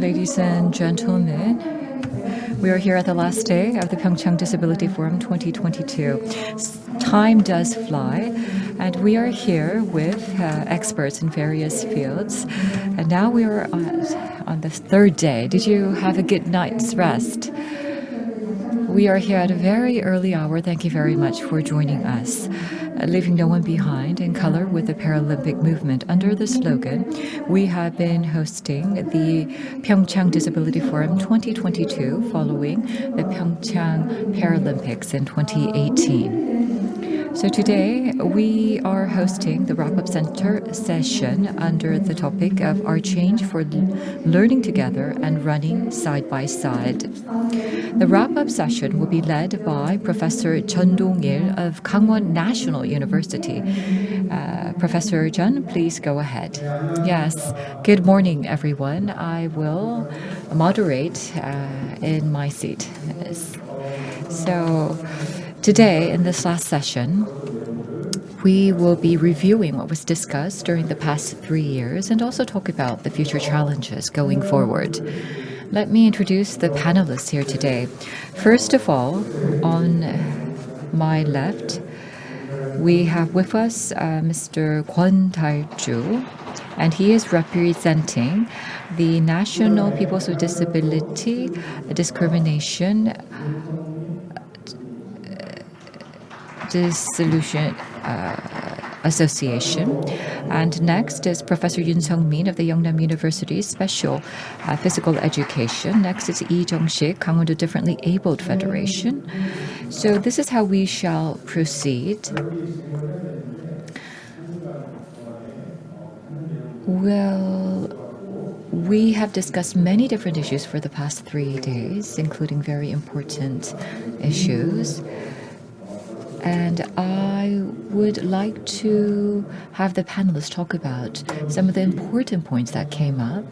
morning, ladies and gentlemen. We are here at the last day of the PyeongChang Disability Forum 2022. Time does fly, and we are here with experts in various fields. And now we are on the third day. Did you have a good night's rest? We are here at a very early hour. Thank you very much for joining us. Leaving no one behind in color with the Paralympic movement. Under the slogan, we have been hosting the PyeongChang Disability Forum 2022 following the PyeongChang Paralympics in 2018. So today we are hosting the wrap-up center session under the topic of our change for learning together and running side by side. The wrap-up session will be led by Professor Chun Dong-il of Gangwon National University. Professor Chun, please go ahead. Yes, good morning, everyone. I will moderate in my seat. So today, in this last session, we will be reviewing what was discussed during the past 3 years and also talk about the future challenges going forward. Let me introduce the panelists here today. First of all, on my left, we have with us Mr. Kwon Dal-ju, and he is representing the National Peoples with Disability Discrimination Dissolution Association. And next is Professor Yoon Sung-min of the Yeongnam University Special Physical Education. Next is Lee Jung-sik, Gangwon Differently Abled Federation. So this is how we shall proceed. Well, we have discussed many different issues for the past 3 days, including very important issues. And I would like to have the panelists talk about some of the important points that came up,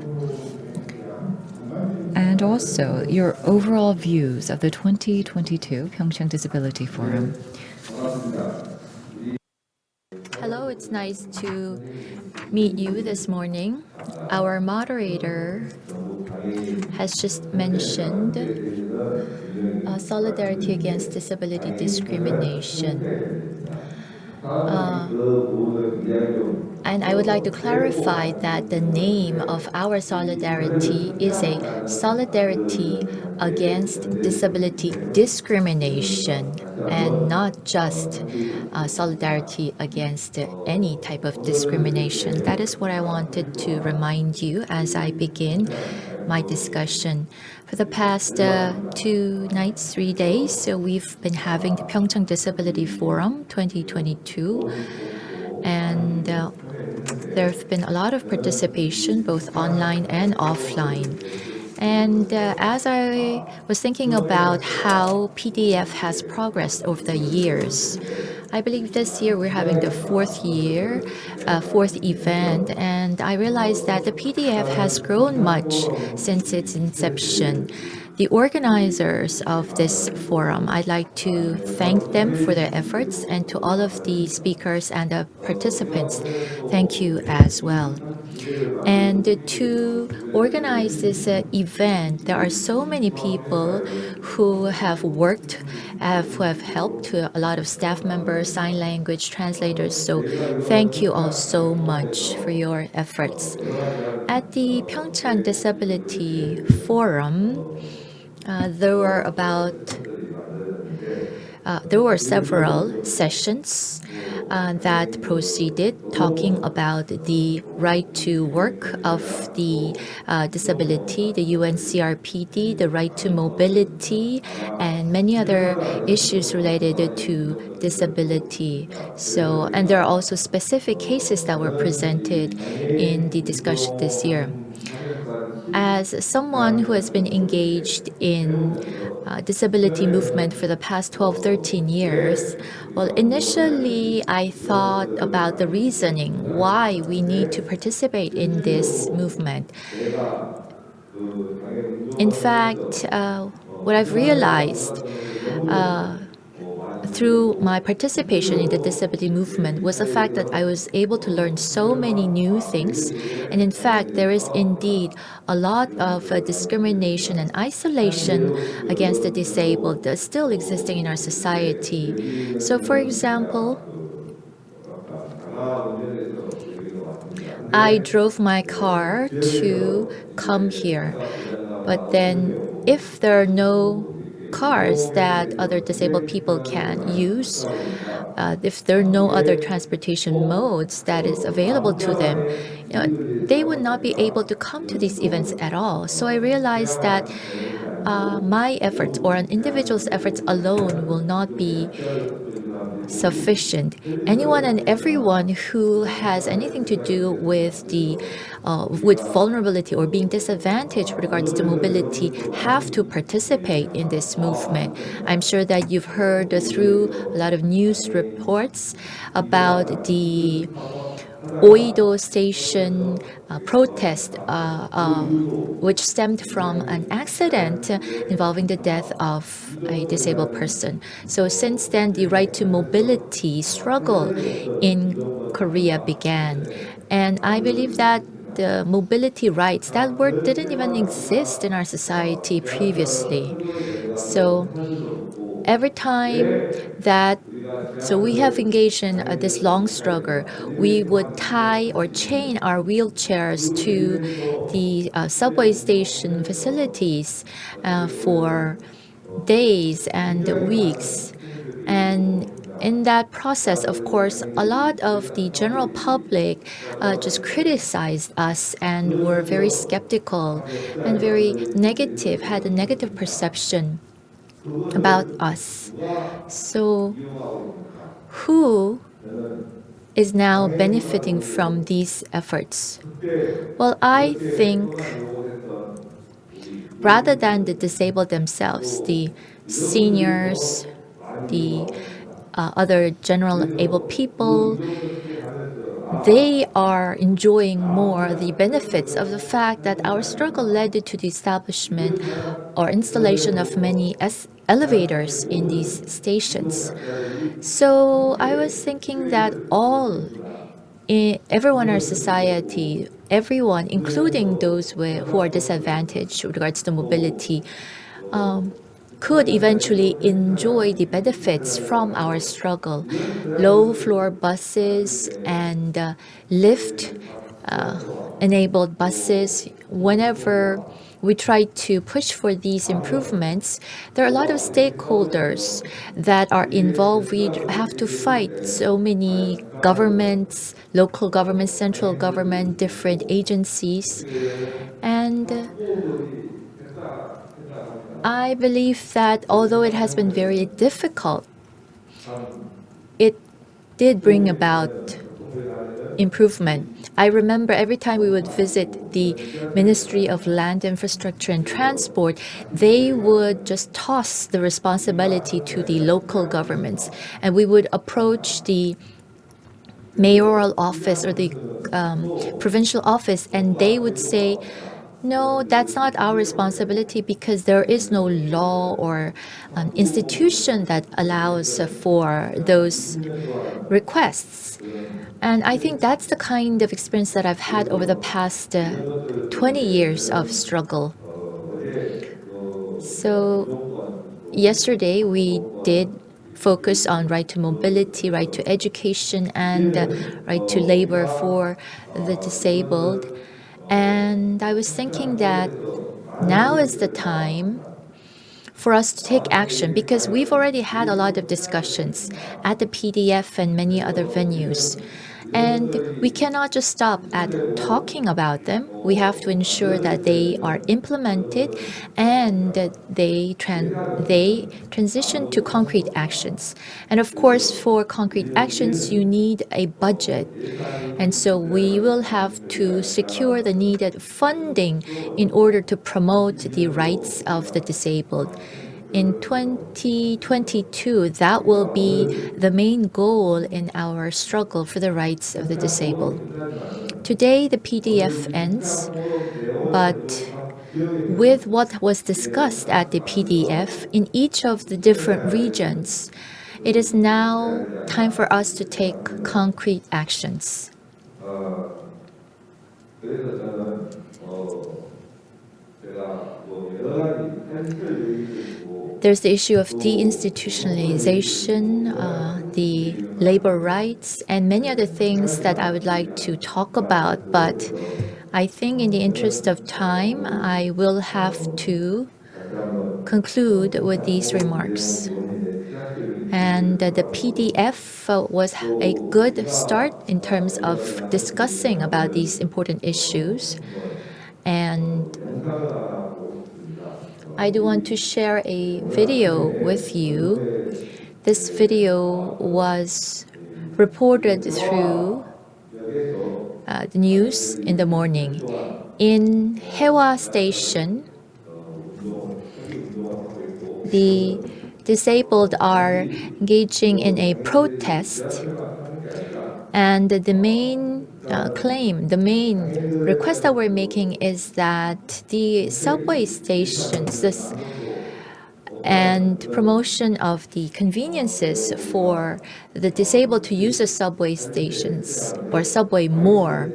and also your overall views of the 2022 PyeongChang Disability Forum. Hello, it's nice to meet you this morning. Our moderator has just mentioned solidarity against disability discrimination. And I would like to clarify that the name of our solidarity is a solidarity against disability discrimination and not just solidarity against any type of discrimination. That is what I wanted to remind you as I begin my discussion. For the past 2 nights, 3 days, so we've been having the PyeongChang Disability Forum 2022, and there have been a lot of participation, both online and offline. And as I was thinking about how PDF has progressed over the years, I believe this year we're having the fourth event, and I realized that the PDF has grown much since its inception. The organizers of this forum, I'd like to thank them for their efforts, and to all of the speakers and the participants, thank you as well. And to organize this event, there are so many people who have worked, who have helped, to a lot of staff members, sign language translators. So thank you all so much for your efforts. At the PyeongChang Disability Forum, there were several sessions that proceeded talking about the right to work of the disability, the UNCRPD, the right to mobility, and many other issues related to disability. So, and there are also specific cases that were presented in the discussion this year. As someone who has been engaged in disability movement for the past 12-13 years, well, initially I thought about the reasoning why we need to participate in this movement. In fact, what I've realized through my participation in the disability movement was the fact that I was able to learn so many new things. And in fact, there is indeed a lot of discrimination and isolation against the disabled that's still existing in our society. So, for example, I drove my car to come here, but then if there are no cars that other disabled people can use, if there are no other transportation modes that is available to them, they would not be able to come to these events at all. So I realized that my efforts or an individual's efforts alone will not be sufficient. Anyone and everyone who has anything to do with with vulnerability or being disadvantaged with regards to mobility have to participate in this movement. I'm sure that you've heard through a lot of news reports about the Oido Station protest, which stemmed from an accident involving the death of a disabled person. So since then, the right to mobility struggle in Korea began. And I believe that the mobility rights, that word didn't even exist in our society previously. So every time that we have engaged in this long struggle. We would tie or chain our wheelchairs to the subway station facilities for days and weeks. And in that process, of course, a lot of the general public just criticized us and were very skeptical and very negative, had a negative perception about us. So who is now benefiting from these efforts? Well, I think rather than the disabled themselves, the seniors, the other general able people, they are enjoying more the benefits of the fact that our struggle led to the establishment or installation of many elevators in these stations. So I was thinking that everyone in our society, everyone, including those who are disadvantaged with regards to mobility, could eventually enjoy the benefits from our struggle. Low floor buses and lift enabled buses. Whenever we try to push for these improvements, there are a lot of stakeholders that are involved. We have to fight so many governments, local government, central government, different agencies. And I believe that although it has been very difficult, it did bring about improvement. I remember every time we would visit the Ministry of Land Infrastructure and Transport, they would just toss the responsibility to the local governments. And we would approach the mayoral office or the provincial office, and they would say, no, that's not our responsibility because there is no law or an institution that allows for those requests. And I think that's the kind of experience that I've had over the past 20 years of struggle. So yesterday we did focus on right to mobility, right to education, and right to labor for the disabled. And I was thinking that now is the time for us to take action because we've already had a lot of discussions at the PDF and many other venues. And we cannot just stop at talking about them. We have to ensure that they are implemented and that they transition to concrete actions. And of course, for concrete actions, you need a budget. And so we will have to secure the needed funding in order to promote the rights of the disabled. In 2022, that will be the main goal in our struggle for the rights of the disabled. Today, the PDF ends, but with what was discussed at the PDF in each of the different regions, It is now time for us to take concrete actions. 그래서 저는 제가 뭐 여러 가지 현실 얘기도 있고 There's the issue of deinstitutionalization, the labor rights, and many other things that I would like to talk about. But I think in the interest of time, I will have to conclude with these remarks. And the PDF was a good start in terms of discussing about these important issues. And I do want to share a video with you. This video was reported through the news in the morning. In Hewa Station, the disabled are engaging in a protest, and the main claim, the main request that we're making is that the subway stations and promotion of the conveniences for the disabled to use the subway stations or subway more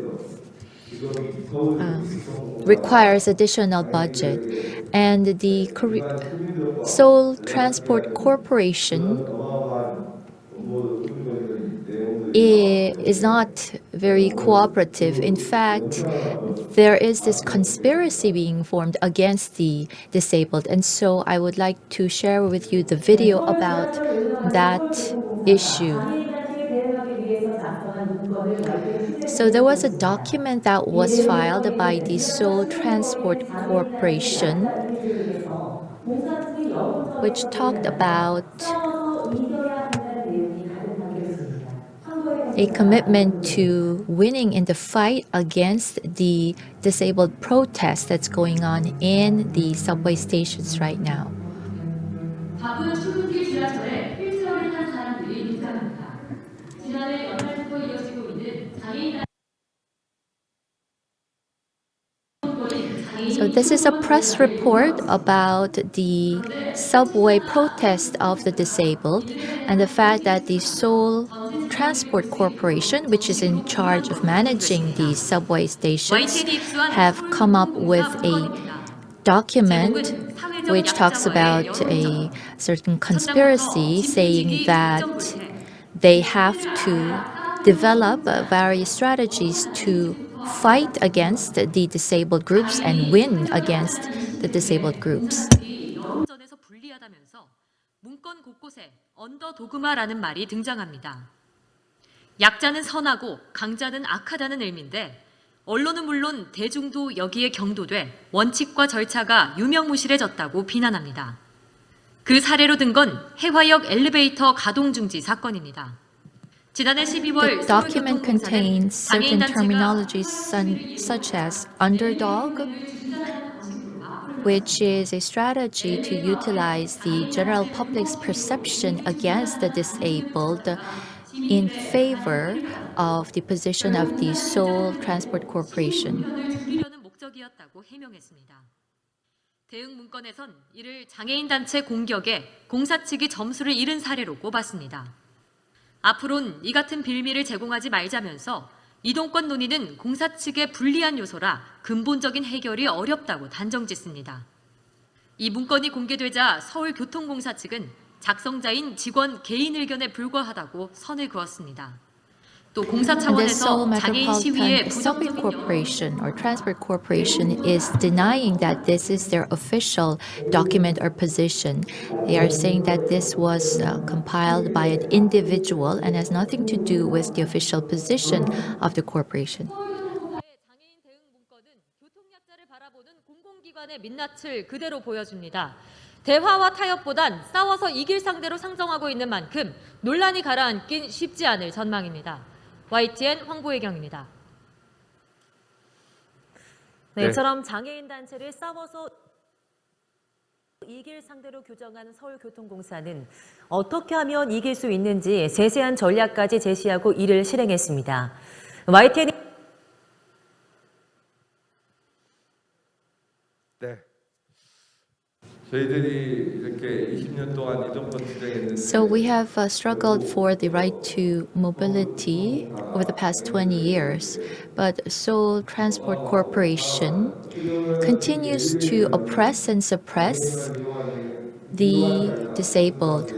requires additional budget. And the Seoul Transport Corporation is not very cooperative. In fact, there is this conspiracy being formed against the disabled. And so I would like to share with you the video about that issue. So there was a document that was filed by the Seoul Transport Corporation, which talked about a commitment to winning in the fight against the disabled protest that's going on in the subway stations right now. 바쁜 출근길 지하철에 필수어를 탄 사람들이 등장합니다. 지난해 연말부터 이어지고 있는 장애인 So this is a press report about the subway protest of the disabled and the fact that the Seoul Transport Corporation, which is in charge of managing these subway stations, have come up with a document which talks about a certain conspiracy saying that they have to develop various strategies to fight against the disabled groups and win against the disabled groups. 여론전에서 불리하다면서 문건 곳곳에 언더 도그마라는 말이 등장합니다. 약자는 선하고 강자는 악하다는 의미인데 언론은 물론 대중도 여기에 경도돼 원칙과 절차가 유명무실해졌다고 비난합니다. 그 사례로 든 건 해화역 엘리베이터 가동 중지 사건입니다. 지난해 12월 The document contains certain terminologies such as underdog, which is a strategy to utilize the general public's perception against the disabled in favor of the position of the Seoul Transport Corporation. 목적이었다고 해명했습니다. 대응 문건에선 이를 장애인 단체 공격에 공사 측이 점수를 잃은 사례로 꼽았습니다. 앞으론 이 같은 빌미를 제공하지 말자면서 이동권 논의는 공사 측의 불리한 요소라 근본적인 해결이 어렵다고 단정짓습니다. 이 문건이 공개되자 서울교통공사 측은 작성자인 직원 개인 의견에 불과하다고 선을 그었습니다. 또 공사 And the Seoul 차원에서 장애인 시위에 Metropolitan Subway 부정적인 Corporation or Transport Corporation is denying that this is their official document or position. They are saying that this was compiled by an individual and has nothing to do with the official position of the corporation. 장애인 대응 문건은 교통약자를 바라보는 공공기관의 민낯을 그대로 보여줍니다. 대화와 타협보단 싸워서 이길 상대로 상정하고 있는 만큼 논란이 가라앉긴 쉽지 않을 전망입니다. YTN 황보혜경입니다. 네, 이처럼 장애인 단체를 싸워서 이길 상대로 규정한 서울교통공사는 어떻게 하면 이길 수 있는지 세세한 전략까지 제시하고 이를 실행했습니다. YTN이 네. 저희들이 이렇게 20년 동안 이동권 투쟁했는데 So we have struggled for the right to mobility over the past 20 years, but Seoul Transport Corporation continues to oppress and suppress the disabled.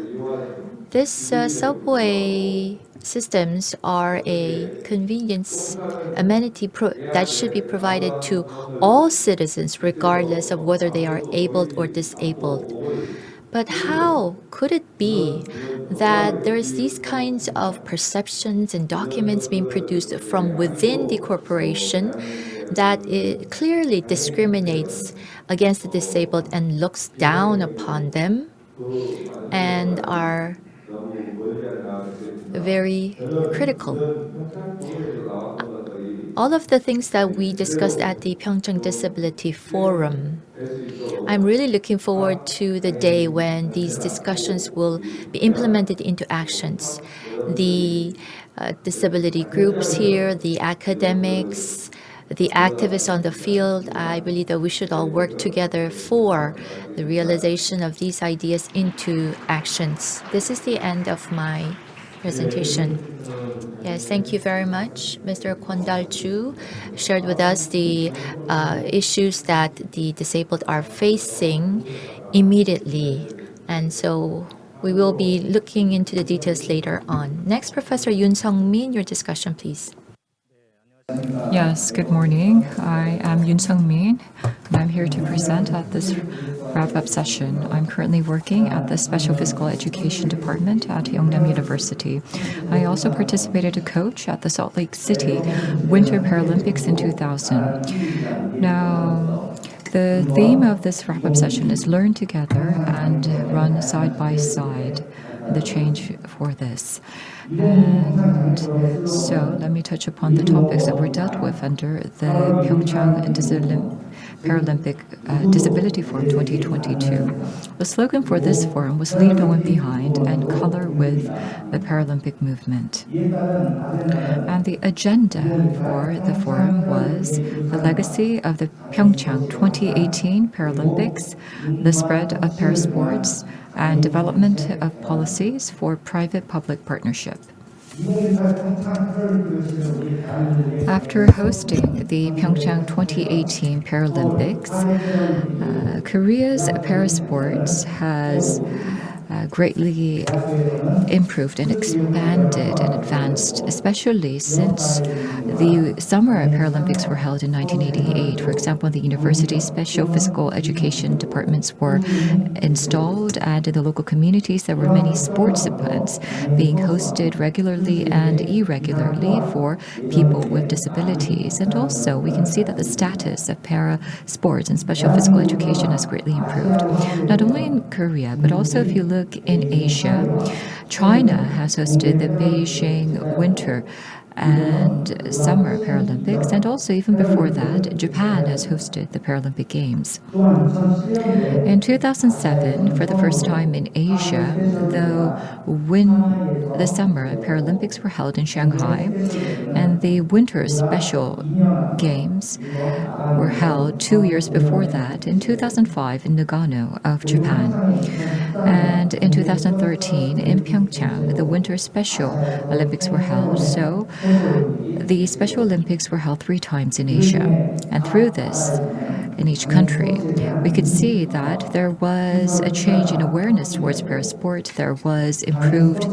This subway systems are a convenience amenity that should be provided to all citizens regardless of whether they are abled or disabled. But how could it be that there's these kinds of perceptions and documents being produced from within the corporation that it clearly discriminates against the disabled and looks down upon them and are very critical? All of the things that we discussed at the PyeongChang Disability Forum, I'm really looking forward to the day when these discussions will be implemented into actions. The disability groups here, the academics, the activists on the field, I believe that we should all work together for the realization of these ideas into actions. This is the end of my presentation. Yes, thank you very much. Mr. Kwon Dal-chu shared with us the issues that the disabled are facing immediately. And so we will be looking into the details later on. Next, Professor Yoon Sung-min, your discussion, please. Yes, good morning. I am Yoon Sung-min, and I'm here to present at this wrap-up session. I'm currently working at the Special Physical Education Department at Yongnam University. I also participated as a coach at the Salt Lake City Winter Paralympics in 2000. Now, the theme of this wrap-up session is learn together and run side by side. The change for this. And so let me touch upon the topics that were dealt with under the PyeongChang Paralympic Disability Forum 2022. The slogan for this forum was Leave No One Behind and Color with the Paralympic Movement. And the agenda for the forum was the legacy of the PyeongChang 2018 Paralympics, the spread of parasports, and development of policies for private-public partnership. After hosting the PyeongChang 2018 Paralympics, Korea's parasports has greatly improved and expanded and advanced, especially since the Summer Paralympics were held in 1988. For example, the university's special physical education departments were installed, and in the local communities there were many sports events being hosted regularly and irregularly for people with disabilities. And also, we can see that the status of para sports and special physical education has greatly improved. Not only in Korea, but also if you look in Asia, China has hosted the Beijing Winter and Summer Paralympics, and also even before that, Japan has hosted the Paralympic Games. In 2007, for the first time in Asia, the Summer Paralympics were held in Shanghai, and the Winter Special Games were held 2 years before that, in 2005 in Nagano of Japan. And in 2013 in PyeongChang, the Winter Special Olympics were held. So the Special Olympics were held 3 times in Asia. And through this, in each country, we could see that there was a change in awareness towards parasport, there was improved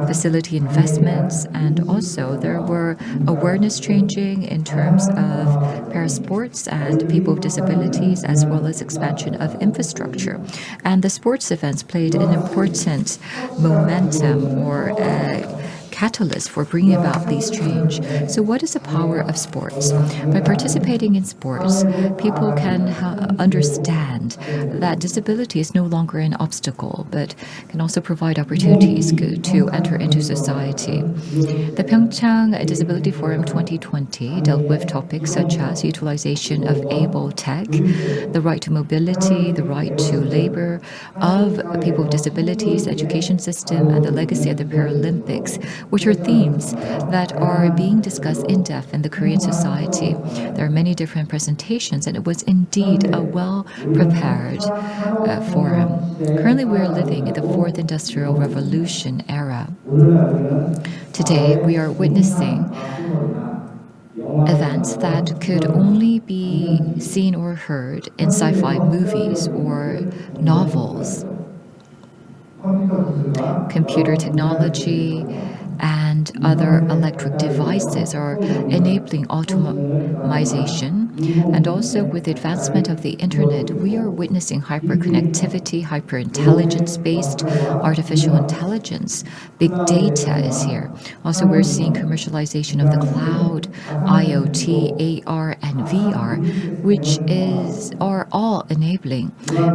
facility investments, and also there were awareness changing in terms of parasports and people with disabilities, as well as expansion of infrastructure. And the sports events played an important momentum or catalyst for bringing about these change. So what is the power of sports? By participating in sports, people can understand that disability is no longer an obstacle, but can also provide opportunities to enter into society. The PyeongChang Disability Forum 2020 dealt with topics such as utilization of able tech, the right to mobility, the right to labor of people with disabilities, education system, and the legacy of the Paralympics, which are themes that are being discussed in depth in the Korean society. There are many different presentations, and it was indeed a well-prepared forum. Currently, we are living in the Fourth Industrial Revolution era. Today, we are witnessing events that could only be seen or heard in sci-fi movies or novels. Computer technology and other electric devices are enabling automation. And also with the advancement of the internet, we are witnessing hyperconnectivity, hyperintelligence-based artificial intelligence. Big data is here. Also, we're seeing commercialization of the cloud, IoT, AR, and VR, which are all enabling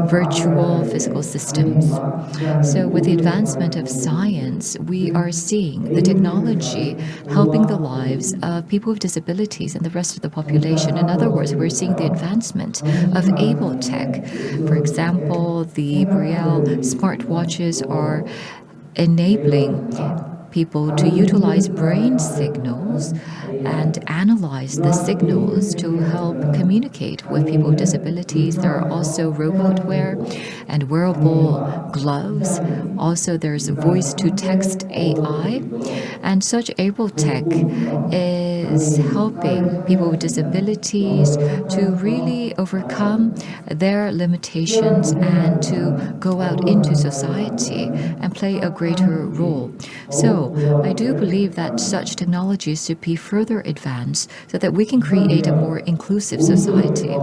virtual physical systems. So with the advancement of science, we are seeing the technology helping the lives of people with disabilities and the rest of the population. In other words, we're seeing the advancement of able tech. For example, the Braille smartwatches are enabling people to utilize brain signals and analyze the signals to help communicate with people with disabilities. There are also robot wear and wearable gloves. Also, there's voice-to-text AI. And such able tech is helping people with disabilities to really overcome their limitations and to go out into society and play a greater role. So I do believe that such technologies should be further advanced so that we can create a more inclusive society.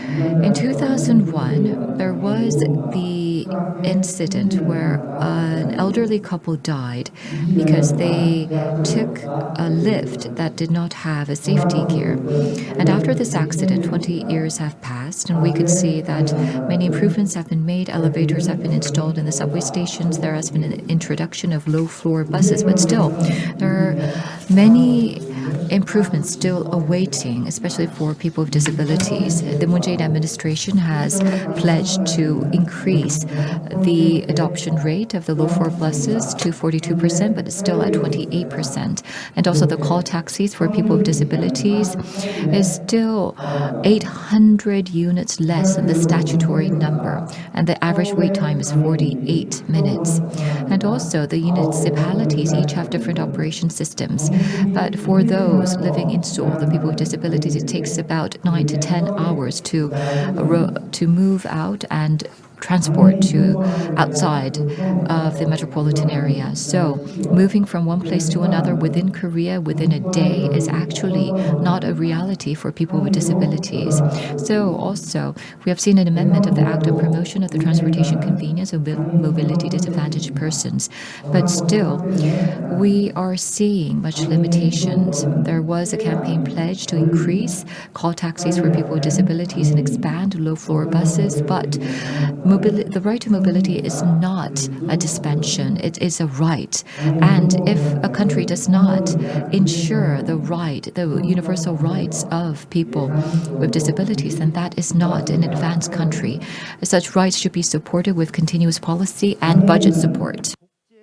In 2001, there was the incident where an elderly couple died because they took a lift that did not have a safety gear. And after this accident, 20 years have passed, and we could see that many improvements have been made. Elevators have been installed in the subway stations. There has been an introduction of low-floor buses, but still, there are many improvements still awaiting, especially for people with disabilities. The Moon Jae-in administration has pledged to increase the adoption rate of the low-floor buses to 42%, but it's still at 28%. And also the call taxis for people with disabilities is still 800 units less than the statutory number, and the average wait time is 48 minutes. And also the municipalities each have different operation systems, but for those living in Seoul, the people with disabilities, it takes about 9 to 10 hours to move out and transport to outside of the metropolitan area. So moving from one place to another within Korea within a day is actually not a reality for people with disabilities. So also, we have seen an amendment of the Act on Promotion of the Transportation Convenience of Mobility Disadvantaged Persons. But still, we are seeing much limitations. There was a campaign pledge to increase call taxis for people with disabilities and expand low-floor buses, but the right to mobility is not a dispensation, it is a right. And if a country does not ensure the universal rights of people with disabilities, then that is not an advanced country. Such rights should be supported with continuous policy and budget support.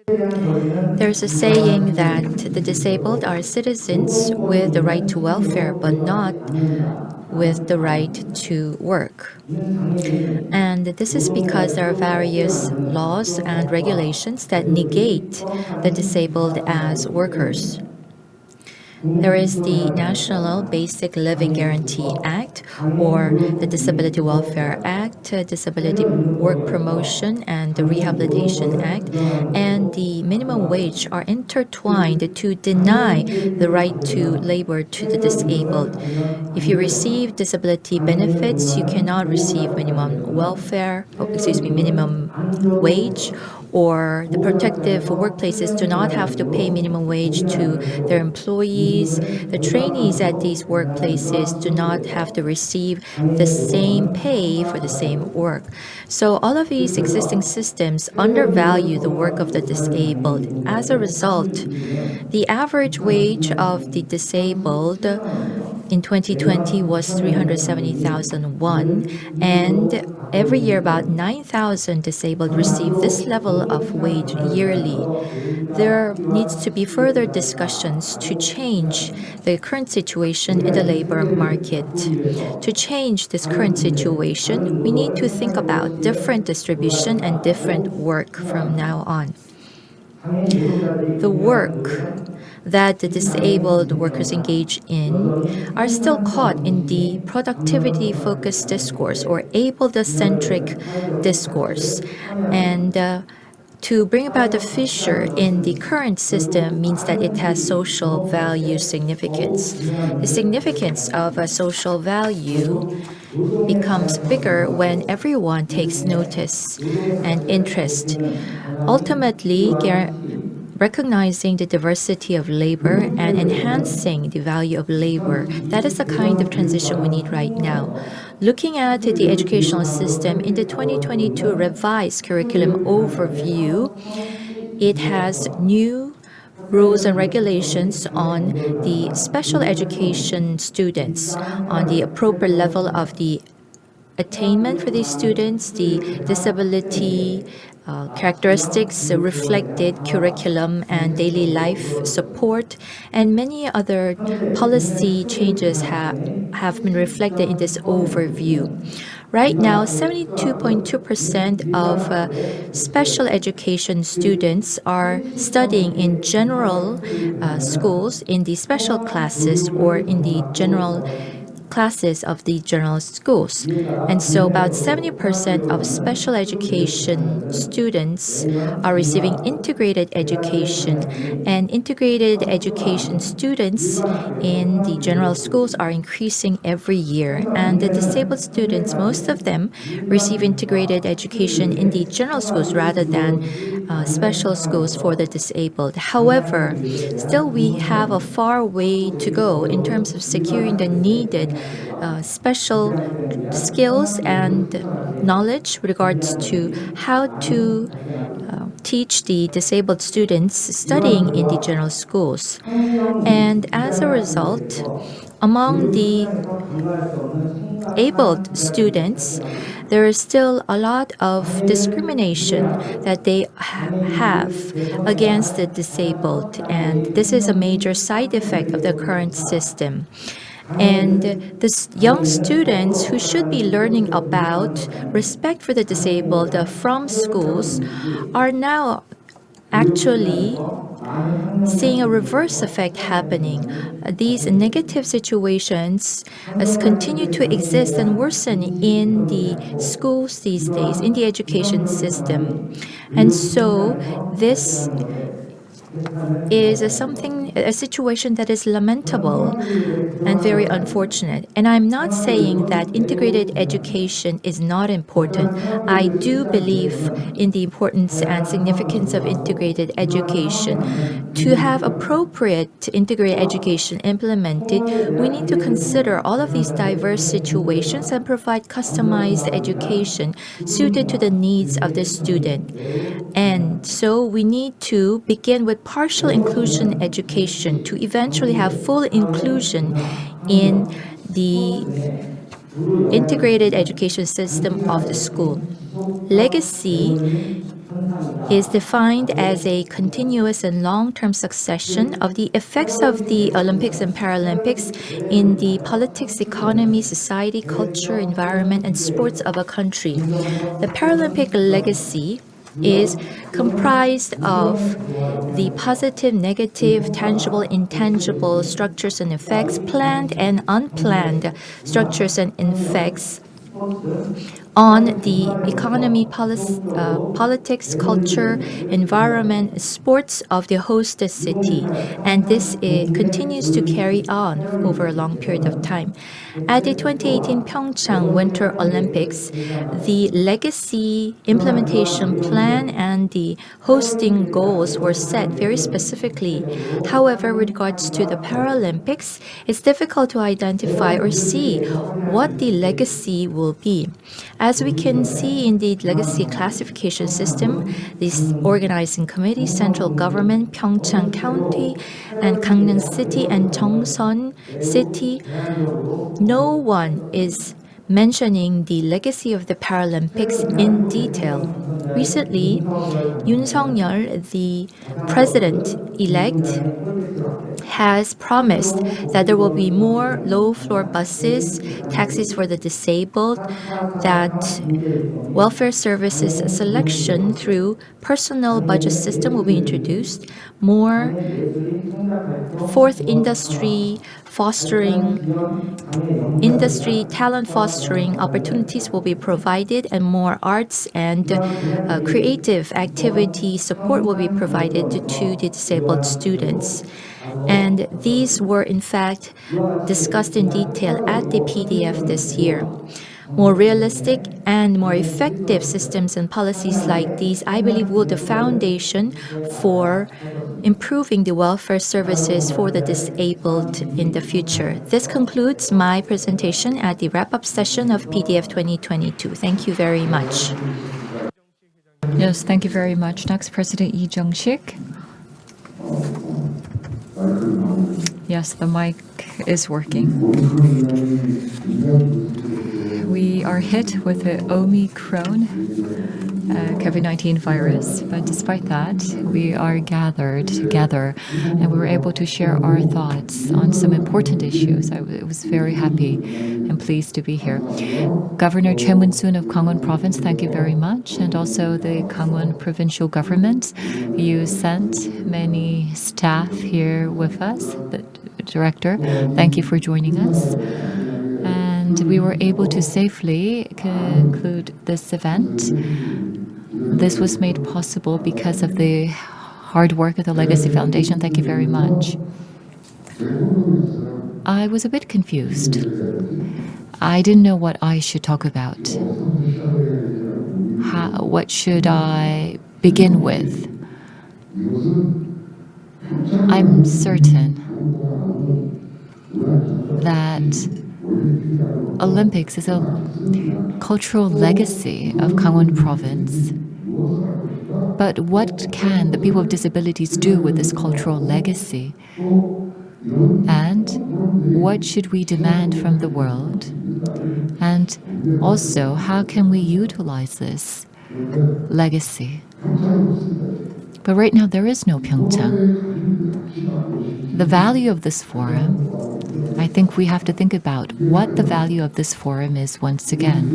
There's a saying that the disabled are citizens with the right to welfare, but not with the right to work. And this is because there are various laws and regulations that negate the disabled as workers. There is the National Basic Living Guarantee Act, or the Disability Welfare Act, Disability Work Promotion and the Rehabilitation Act, and the minimum wage are intertwined to deny the right to labor to the disabled. If you receive disability benefits, you cannot receive minimum wage, or the protective workplaces do not have to pay minimum wage to their employees. The trainees at these workplaces do not have to receive the same pay for the same work. So all of these existing systems undervalue the work of the disabled. As a result, the average wage of the disabled in 2020 was 370,000 won, and every year about 9,000 disabled receive this level of wage yearly. There needs to be further discussions to change the current situation in the labor market. To change this current situation, we need to think about different distribution and different work from now on. The work that the disabled workers engage in are still caught in the productivity-focused discourse or able-centric discourse. And to bring about a fissure in the current system means that it has social value significance. The significance of a social value becomes bigger when everyone takes notice and interest. Ultimately, recognizing the diversity of labor and enhancing the value of labor, that is the kind of transition we need right now. Looking at the educational system in the 2022 revised curriculum overview, it has new rules and regulations on the special education students, on the appropriate level of the attainment for these students, the disability characteristics reflected curriculum and daily life support, and many other policy changes have been reflected in this overview. Right now, 72.2% of special education students are studying in general schools, in the special classes, or in the general classes of the general schools. And so about 70% of special education students are receiving integrated education, and integrated education students in the general schools are increasing every year. And the disabled students, most of them receive integrated education in the general schools rather than special schools for the disabled. However, still we have a far way to go in terms of securing the needed special skills and knowledge with regards to how to teach the disabled students studying in the general schools. And as a result, among the abled students, there is still a lot of discrimination that they have against the disabled, and this is a major side effect of the current system. And the young students who should be learning about respect for the disabled from schools are now actually seeing a reverse effect happening. These negative situations continue to exist and worsen in the schools these days, in the education system. And so this is a situation that is lamentable and very unfortunate. And I'm not saying that integrated education is not important. I do believe in the importance and significance of integrated education. To have appropriate integrated education implemented, we need to consider all of these diverse situations and provide customized education suited to the needs of the student. And so we need to begin with partial inclusion education to eventually have full inclusion in the integrated education system of the school. Legacy is defined as a continuous and long-term succession of the effects of the Olympics and Paralympics in the politics, economy, society, culture, environment, and sports of a country. The Paralympic legacy is comprised of the positive, negative, tangible, intangible structures and effects, planned and unplanned structures and effects on the economy, politics, culture, environment, sports of the host city. And this continues to carry on over a long period of time. At the 2018 PyeongChang Winter Olympics, the legacy implementation plan and the hosting goals were set very specifically. However, with regards to the Paralympics, it's difficult to identify or see what the legacy will be. As we can see in the legacy classification system, this organizing committee, central government, PyeongChang County, and Gangneung City and Cheongseon City, no one is mentioning the legacy of the Paralympics in detail. Recently, Yoon Suk-yeol, the president-elect, has promised that there will be more low-floor buses, taxis for the disabled, that welfare services selection through personal budget system will be introduced, more fourth industry talent fostering opportunities will be provided, and more arts and creative activity support will be provided to the disabled students. And these were in fact discussed in detail at the PDF this year. More realistic and more effective systems and policies like these, I believe, will the foundation for improving the welfare services for the disabled in the future. This concludes my presentation at the wrap-up session of PDF 2022. Thank you very much. Yes, thank you very much. Next, President Lee Jung-sik. Yes, the mic is working. We are hit with the Omicron COVID-19 virus, but despite that, we are gathered together and we were able to share our thoughts on some important issues. I was very happy and pleased to be here. Governor Choi Moon-soon of Gangwon Province, thank you very much, and also the Gangwon Provincial Government. You sent many staff here with us. The director, thank you for joining us. And we were able to safely conclude this event. This was made possible because of the hard work of the Legacy Foundation. Thank you very much. I was a bit confused. I didn't know what I should talk about. What should I begin with? I'm certain that Olympics is a cultural legacy of Gangwon Province. But what can the people with disabilities do with this cultural legacy? And what should we demand from the world? And also, how can we utilize this legacy? But right now, there is no PyeongChang. The value of this forum, I think we have to think about what the value of this forum is once again.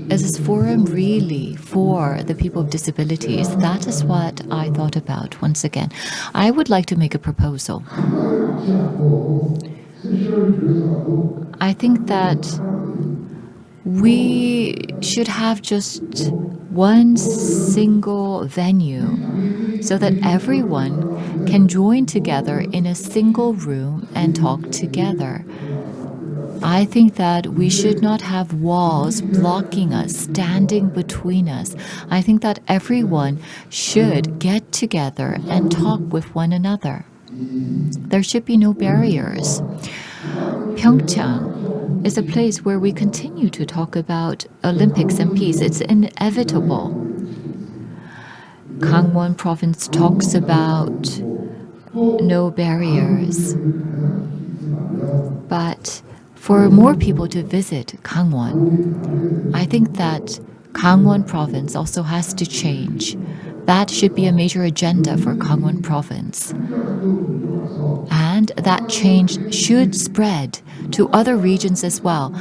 Is this forum really for the people with disabilities? That is what I thought about once again. I would like to make a proposal. I think that we should have just one single venue so that everyone can join together in a single room and talk together. I think that we should not have walls blocking us, standing between us. I think that everyone should get together and talk with one another. There should be no barriers. PyeongChang is a place where we continue to talk about Olympics and peace. It's inevitable. Gangwon Province talks about no barriers. But for more people to visit Gangwon, I think that Gangwon Province also has to change. That should be a major agenda for Gangwon Province. And that change should spread to other regions as well.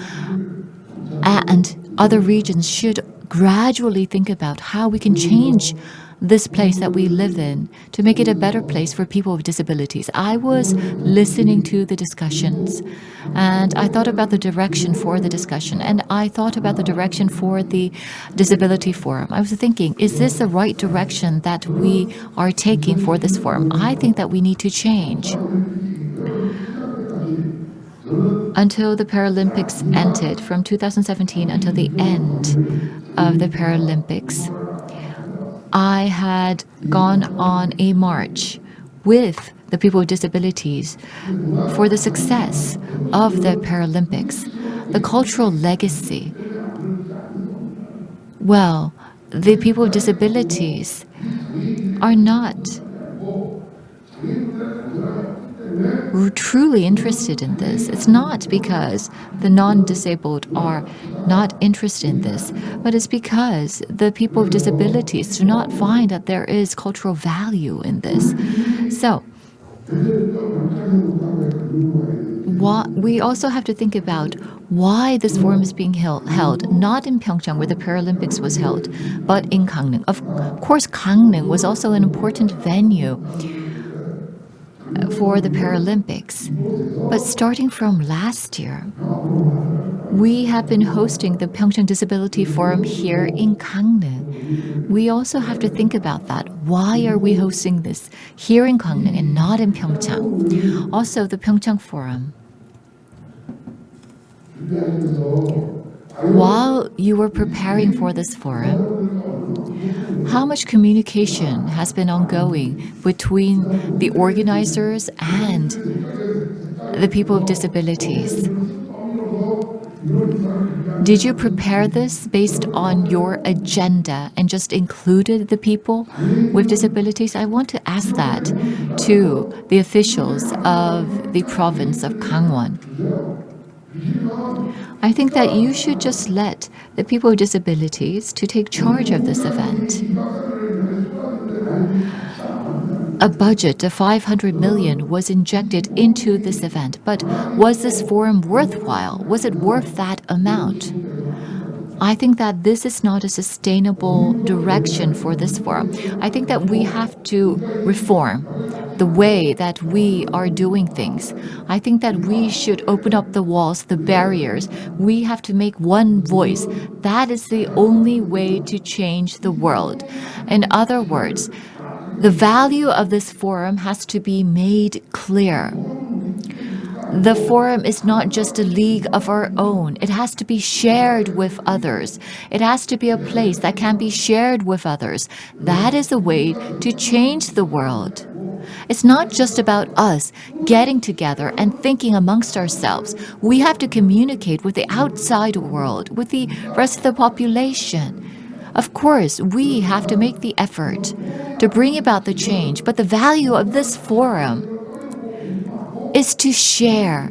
And other regions should gradually think about how we can change this place that we live in to make it a better place for people with disabilities. I was listening to the discussions and I thought about the direction for the discussion, and I thought about the direction for the Disability Forum. I was thinking, is this the right direction that we are taking for this forum? I think that we need to change. Until the Paralympics ended, from 2017 until the end of the Paralympics, I had gone on a march with the people with disabilities for the success of the Paralympics. the cultural legacy. Well, the people with disabilities are not truly interested in this. It's not because the non-disabled are not interested in this, but it's because the people with disabilities do not find that there is cultural value in this. So, we also have to think about why this forum is being held not in PyeongChang where the Paralympics was held, but in Gangneung. Of course, Gangneung was also an important venue for the Paralympics. But starting from last year, we have been hosting the PyeongChang Disability Forum here in Gangneung. We also have to think about that. Why are we hosting this here in Gangneung and not in PyeongChang? Also, the PyeongChang Forum. While you were preparing for this forum, how much communication has been ongoing between the organizers and the people with disabilities? Did you prepare this based on your agenda and just included the people with disabilities? I want to ask that to the officials of the province of Gangwon. I think that you should just let the people with disabilities to take charge of this event. A budget of 500 million was injected into this event, but was this forum worthwhile? Was it worth that amount? I think that this is not a sustainable direction for this forum. I think that we have to reform the way that we are doing things. I think that we should open up the walls, the barriers. We have to make one voice. That is the only way to change the world. In other words, the value of this forum has to be made clear. The forum is not just a league of our own. It has to be shared with others. It has to be a place that can be shared with others. That is the way to change the world. It's not just about us getting together and thinking amongst ourselves. We have to communicate with the outside world, with the rest of the population. Of course, we have to make the effort to bring about the change, but the value of this forum is to share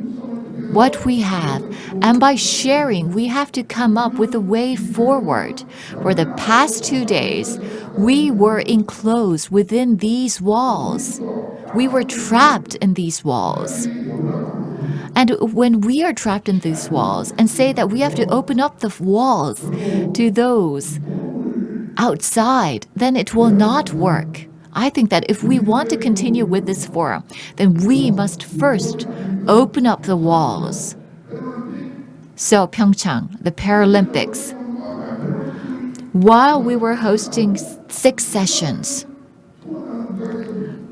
what we have. And by sharing, we have to come up with a way forward. For the past 2 days, we were enclosed within these walls. We were trapped in these walls. And when we are trapped in these walls and say that we have to open up the walls to those outside, then it will not work. I think that if we want to continue with this forum, then we must first open up the walls. So PyeongChang, the Paralympics, while we were hosting 6 sessions,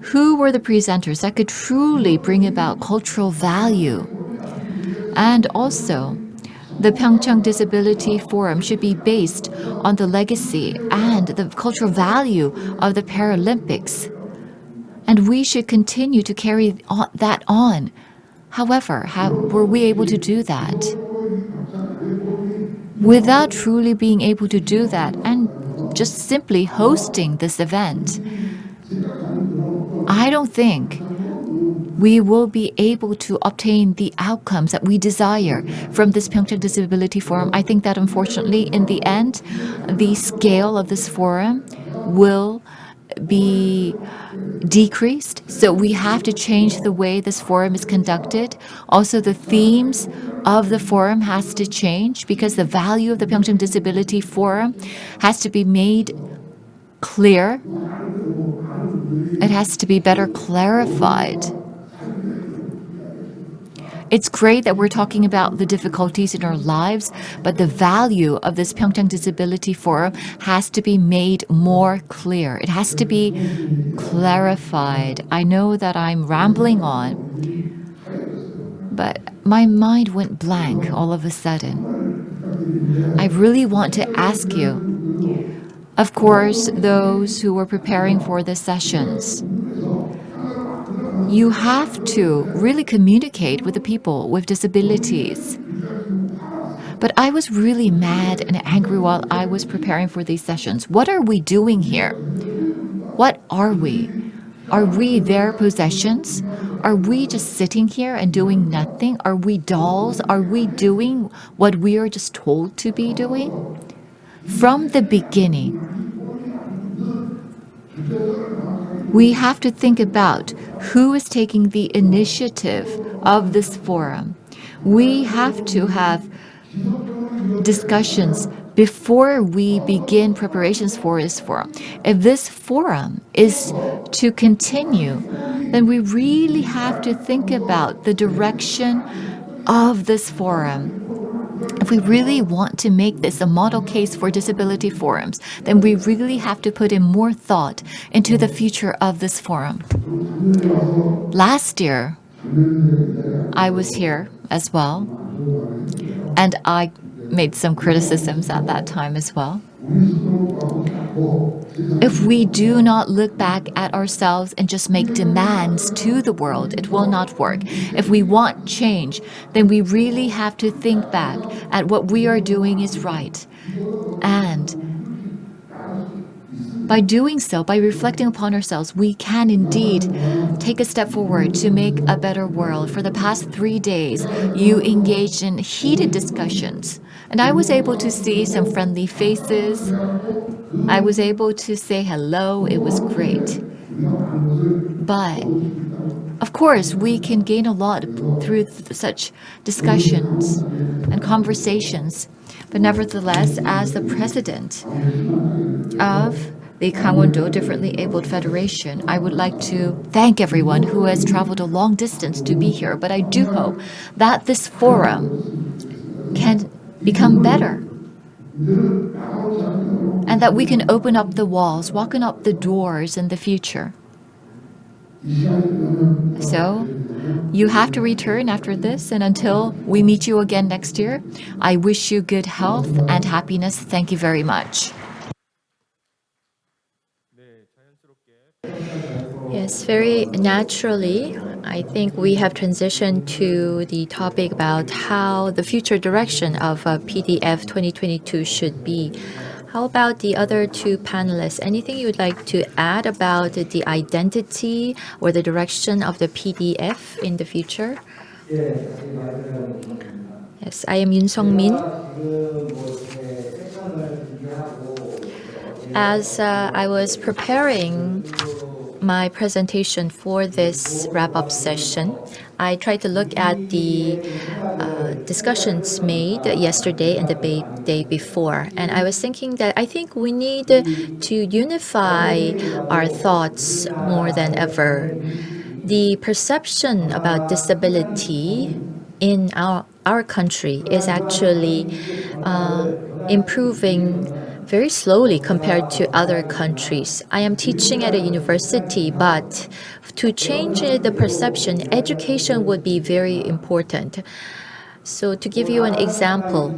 who were the presenters that could truly bring about cultural value? And also, the PyeongChang Disability Forum should be based on the legacy and the cultural value of the Paralympics. And we should continue to carry that on. However, how were we able to do that? Without truly being able to do that and just simply hosting this event, I don't think we will be able to obtain the outcomes that we desire from this PyeongChang Disability Forum. I think that unfortunately, in the end, the scale of this forum will be decreased. So we have to change the way this forum is conducted. Also, the themes of the forum has to change because the value of the PyeongChang Disability Forum has to be made clear. It has to be better clarified. It's great that we're talking about the difficulties in our lives, but the value of this PyeongChang Disability Forum has to be made more clear. It has to be clarified. I know that I'm rambling on, but my mind went blank all of a sudden. I really want to ask you, of course, those who were preparing for the sessions, you have to really communicate with the people with disabilities. But I was really mad and angry while I was preparing for these sessions. What are we doing here? What are we? Are we their possessions? Are we just sitting here and doing nothing? Are we dolls? Are we doing what we are just told to be doing? From the beginning, we have to think about who is taking the initiative of this forum. We have to have discussions before we begin preparations for this forum. If this forum is to continue, then we really have to think about the direction of this forum. If we really want to make this a model case for disability forums, then we really have to put in more thought into the future of this forum. Last year, I was here as well, and I made some criticisms at that time as well. If we do not look back at ourselves and just make demands to the world, it will not work. If we want change, then we really have to think back at what we are doing is right. And by doing so, by reflecting upon ourselves, we can indeed take a step forward to make a better world. For the past 3 days, you engaged in heated discussions, and I was able to see some friendly faces. I was able to say hello. It was great. But of course, we can gain a lot through such discussions and conversations. But nevertheless, as the president of the Gangwon-do Differently Abled Federation, I would like to thank everyone who has traveled a long distance to be here. But I do hope that this forum can become better, and that we can open up the walls, open up the doors in the future. So, you have to return after this, and until we meet you again next year, I wish you good health and happiness. Thank you very much. Yes, very naturally, I think we have transitioned to the topic about how the future direction of PDF 2022 should be. How about the other two panelists? Anything you would like to add about the identity or the direction of the PDF in the future? Yes, I am Yoon Sung-min. As I was preparing my presentation for this wrap-up session, I tried to look at the discussions made yesterday and the day before. And I was thinking that I think we need to unify our thoughts more than ever. The perception about disability in our country is actually improving very slowly compared to other countries. I am teaching at a university, but to change the perception, education would be very important. So to give you an example,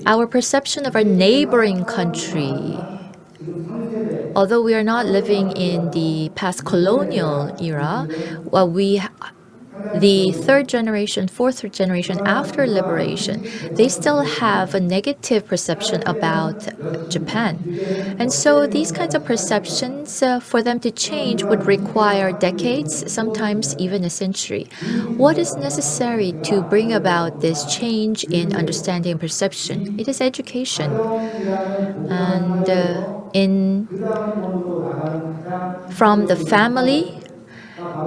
our perception of our neighboring country, although we are not living in the past colonial era, the third generation, fourth generation after liberation, they still have a negative perception about Japan. And so these kinds of perceptions, for them to change would require decades, sometimes even a century. What is necessary to bring about this change in understanding and perception? It is education. And from the family,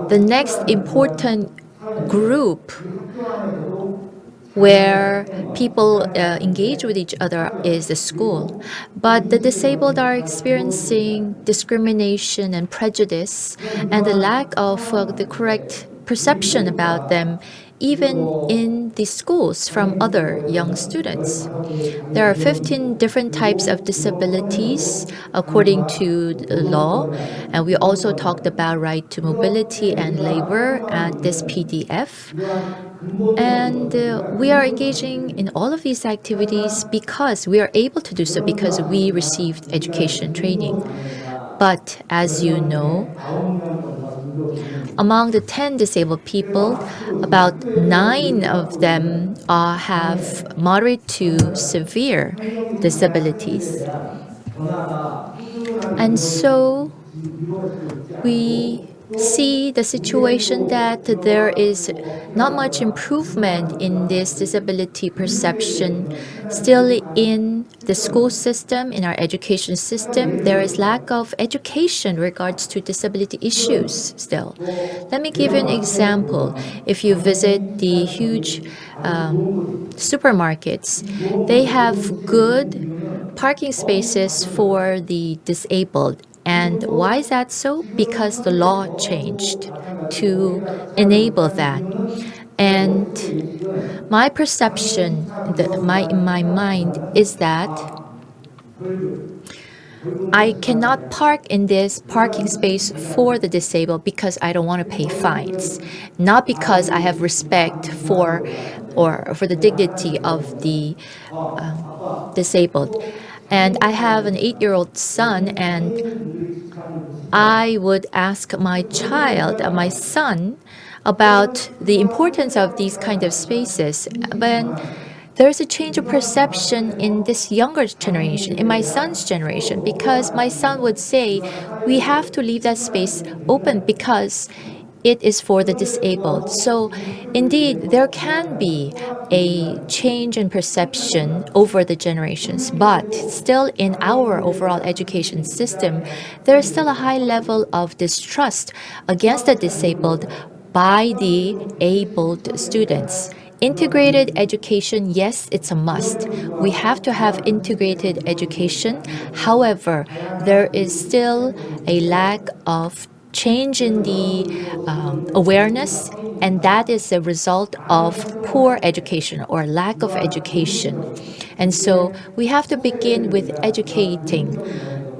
the next important group where people engage with each other is the school. But the disabled are experiencing discrimination and prejudice and the lack of the correct perception about them even in the schools from other young students. There are 15 different types of disabilities according to the law, and we also talked about right to mobility and labor at this PDF. And we are engaging in all of these activities because we are able to do so because we received education training. But as you know, among the 10 disabled people, about 9 of them have moderate to severe disabilities. And so we see the situation that there is not much improvement in this disability perception. Still in the school system, in our education system, there is lack of education regards to disability issues still. Let me give you an example. If you visit the huge supermarkets, they have good parking spaces for the disabled. And why is that so? Because the law changed to enable that. And my perception, in my mind, is that I cannot park in this parking space for the disabled because I don't want to pay fines, not because I have respect for the dignity of the disabled. And I have an 8-year-old son, and I would ask my child, my son, about the importance of these kind of spaces. But there's a change of perception in this younger generation, in my son's generation, because my son would say, we have to leave that space open because it is for the disabled. So indeed, there can be a change in perception over the generations, but still in our overall education system, there is still a high level of distrust against the disabled by the abled students. Integrated education, yes, it's a must. We have to have integrated education. However, there is still a lack of change in the awareness, and that is a result of poor education or lack of education. And so we have to begin with educating,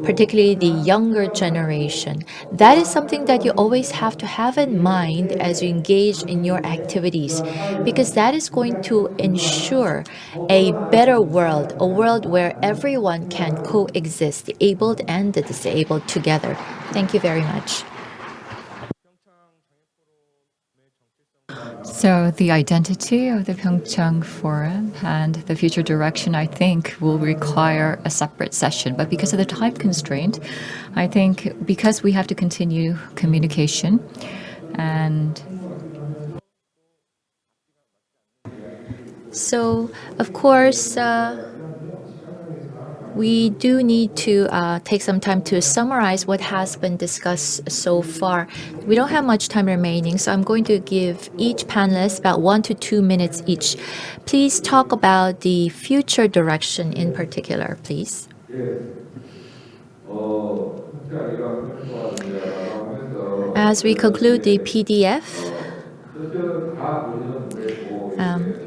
particularly the younger generation. That is something that you always have to have in mind as you engage in your activities, because that is going to ensure a better world, a world where everyone can coexist, the abled and the disabled together. Thank you very much. So the identity of the PyeongChang Forum and the future direction, I think, will require a separate session. But because of the time constraint, I think because we have to continue communication and So, of course, we do need to take some time to summarize what has been discussed so far. We don't have much time remaining, so I'm going to give each panelist about 1 to 2 minutes each. Please talk about the future direction in particular, please. As we conclude the PDF,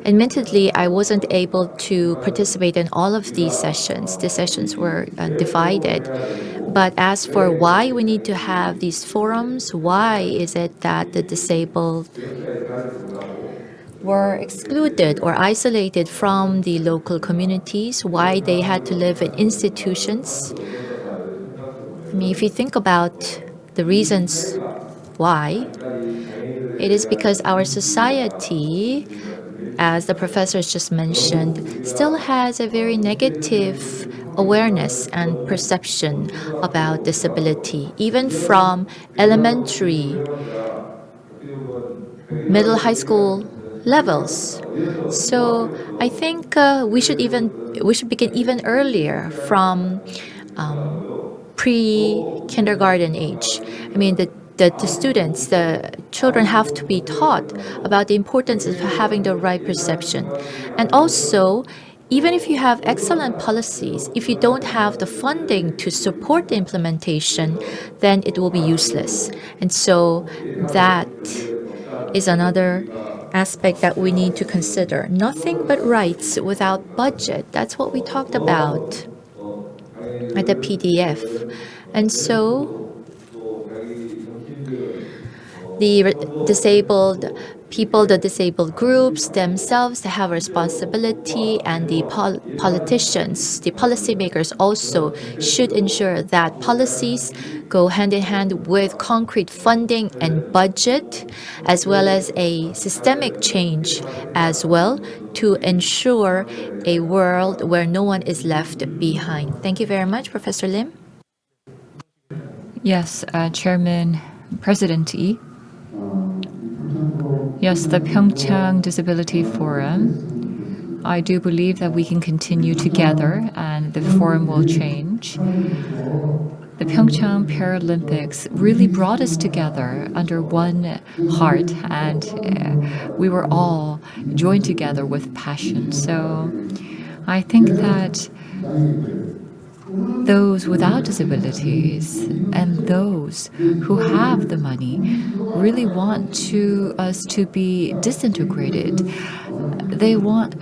admittedly, I wasn't able to participate in all of these sessions. The sessions were divided. But as for why we need to have these forums, why is it that the disabled were excluded or isolated from the local communities, why they had to live in institutions? I mean, if you think about the reasons why, it is because our society, as the professors just mentioned, still has a very negative awareness and perception about disability, even from elementary, middle, high school levels. So I think we should begin even earlier from pre-kindergarten age. I mean, the children have to be taught about the importance of having the right perception. And also, even if you have excellent policies, if you don't have the funding to support the implementation, then it will be useless. And so that is another aspect that we need to consider. Nothing but rights without budget. That's what we talked about at the PDF. And so the disabled people, the disabled groups themselves have responsibility, and the politicians, the policymakers also should ensure that policies go hand in hand with concrete funding and budget, as well as a systemic change as well, to ensure a world where no one is left behind. Thank you very much, Professor Lim. Yes, Chairman, President Lee. Yes, the PyeongChang Disability Forum. I do believe that we can continue together and the forum will change. The PyeongChang Paralympics really brought us together under one heart, and we were all joined together with passion. So I think that those without disabilities and those who have the money really want us to be disintegrated.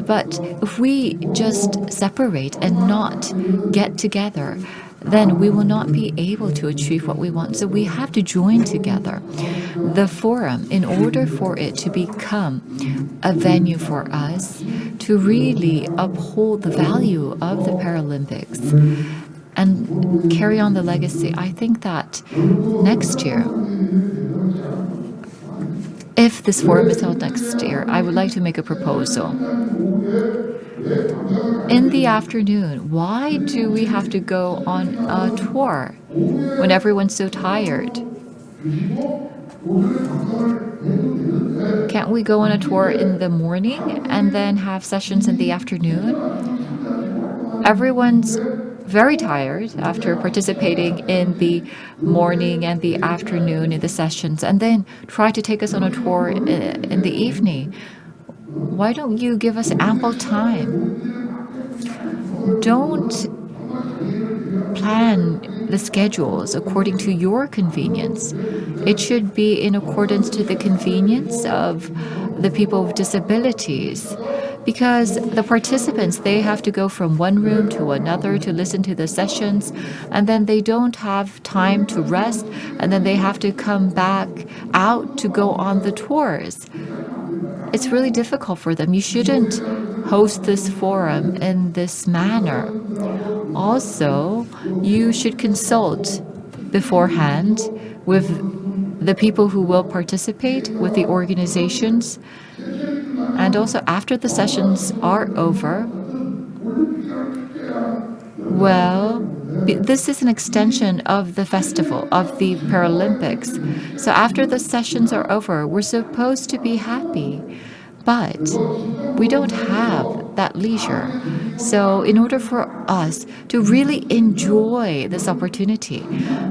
But if we just separate and not get together, then we will not be able to achieve what we want. So we have to join together. The forum, in order for it to become a venue for us to really uphold the value of the Paralympics and carry on the legacy, I think that next year, if this forum is held next year, I would like to make a proposal. In the afternoon, why do we have to go on a tour when everyone's so tired? Can't we go on a tour in the morning and then have sessions in the afternoon? Everyone's very tired after participating in the morning and the afternoon in the sessions, and then try to take us on a tour in the evening. Why don't you give us ample time? Don't plan the schedules according to your convenience. It should be in accordance to the convenience of the people with disabilities, because the participants, they have to go from one room to another to listen to the sessions, and then they don't have time to rest, and then they have to come back out to go on the tours. It's really difficult for them. You shouldn't host this forum in this manner. Also, you should consult beforehand with the people who will participate, with the organizations, and also after the sessions are over. Well, this is an extension of the festival, of the Paralympics. So after the sessions are over, we're supposed to be happy. But we don't have that leisure. So in order for us to really enjoy this opportunity,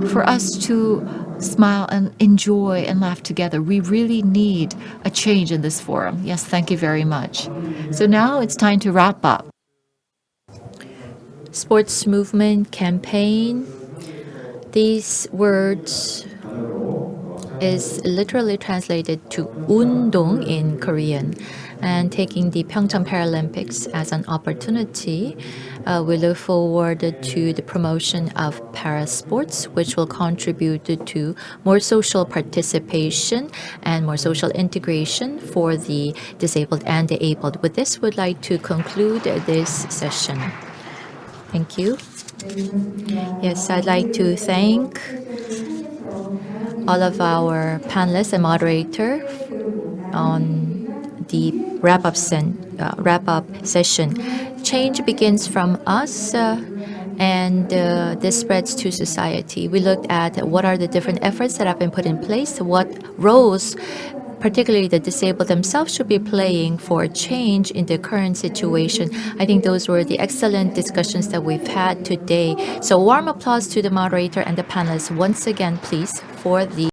for us to smile and enjoy and laugh together, we really need a change in this forum. Yes, thank you very much. So now it's time to wrap up. Sports movement campaign. These words is literally translated to 운동 in Korean. And taking the PyeongChang Paralympics as an opportunity, we look forward to the promotion of parasports, which will contribute to more social participation and more social integration for the disabled and the abled. With this, we'd like to conclude this session. Thank you. Yes, I'd like to thank all of our panelists and moderator on the wrap-up session. Change begins from us, and this spreads to society. We looked at what are the different efforts that have been put in place, what roles particularly the disabled themselves should be playing for change in the current situation. I think those were the excellent discussions that we've had today. So warm applause to the moderator and the panelists once again, please, for the